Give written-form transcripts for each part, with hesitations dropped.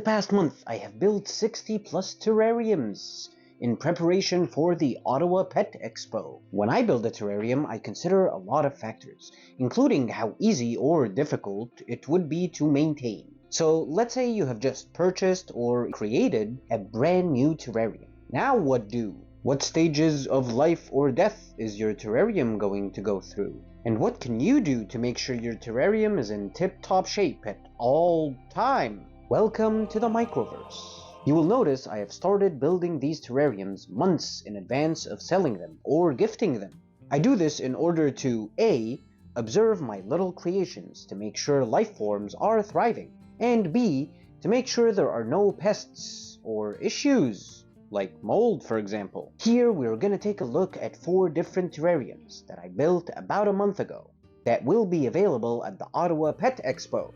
the past month, I have built 60 plus terrariums in preparation for the Ottawa Pet Expo. When I build a terrarium, I consider a lot of factors, including how easy or difficult it would be to maintain. So let's say you have just purchased or created a brand new terrarium. Now what do? What stages of life or death is your terrarium going to go through? And what can you do to make sure your terrarium is in tip-top shape at all time? Welcome to the Microverse. You will notice I have started building these terrariums months in advance of selling them or gifting them. I do this in order to A. Observe my little creations to make sure life forms are thriving, and B. To make sure there are no pests or issues, like mold for example. Here we're gonna take a look at 4 different terrariums that I built about a month ago that will be available at the Ottawa Pet Expo.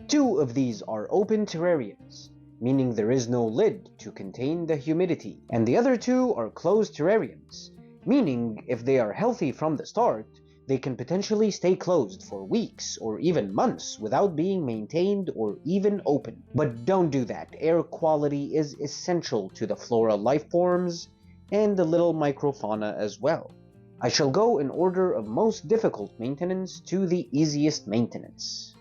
2 of these are open terrariums, meaning there is no lid to contain the humidity, and the other 2 are closed terrariums, meaning if they are healthy from the start, they can potentially stay closed for weeks or even months without being maintained or even opened. But don't do that. Air quality is essential to the flora life forms and the little microfauna as well. I shall go in order of most difficult maintenance to the easiest maintenance.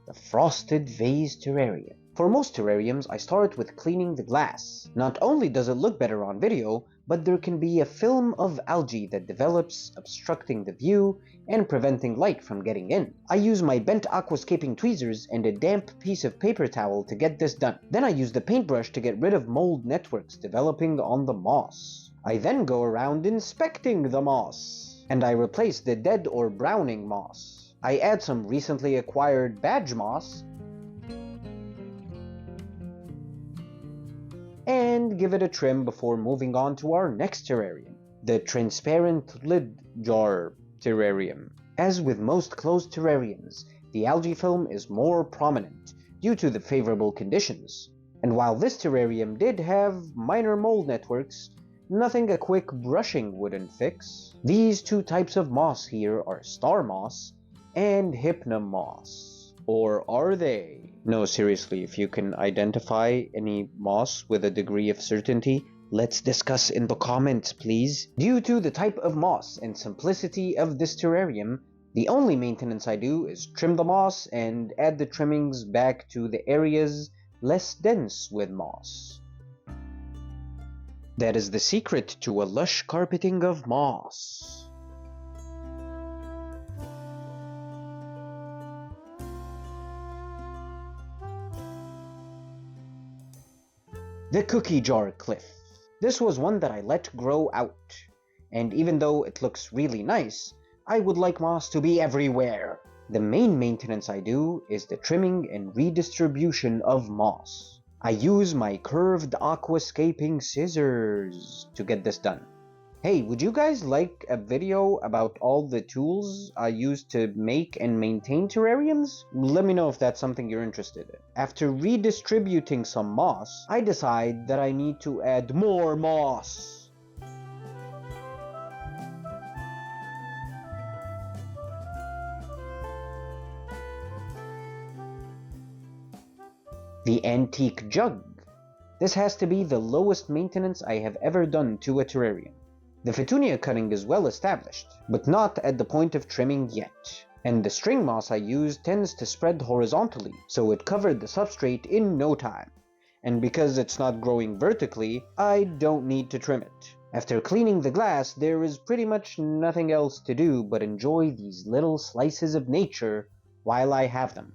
The frosted vase terrarium. For most terrariums, I start with cleaning the glass. Not only does it look better on video, but there can be a film of algae that develops, obstructing the view and preventing light from getting in. I use my bent aquascaping tweezers and a damp piece of paper towel to get this done. Then I use the paintbrush to get rid of mold networks developing on the moss. I then go around inspecting the moss, and I replace the dead or browning moss. I add some recently acquired badge moss and give it a trim before moving on to our next terrarium, the transparent lid jar terrarium. As with most closed terrariums, the algae film is more prominent due to the favorable conditions. And while this terrarium did have minor mold networks, nothing a quick brushing wouldn't fix. These 2 types of moss here are star moss and hypnum moss. Or are they? No, seriously, if you can identify any moss with a degree of certainty, let's discuss in the comments, please. Due to the type of moss and simplicity of this terrarium, the only maintenance I do is trim the moss and add the trimmings back to the areas less dense with moss. That is the secret to a lush carpeting of moss. The cookie jar cliff. This was one that I let grow out, and even though it looks really nice, I would like moss to be everywhere. The main maintenance I do is the trimming and redistribution of moss. I use my curved aquascaping scissors to get this done. Hey, would you guys like a video about all the tools I use to make and maintain terrariums? Let me know if that's something you're interested in. After redistributing some moss, I decide that I need to add more moss. The antique jug. This has to be the lowest maintenance I have ever done to a terrarium. The Petunia cutting is well established, but not at the point of trimming yet. And the string moss I use tends to spread horizontally, so it covered the substrate in no time. And because it's not growing vertically, I don't need to trim it. After cleaning the glass, there is pretty much nothing else to do but enjoy these little slices of nature while I have them.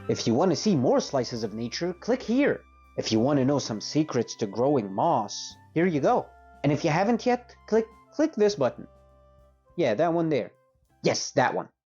If you want to see more slices of nature, click here. If you want to know some secrets to growing moss, here you go. And if you haven't yet, click this button. Yeah, that one there. Yes, that one.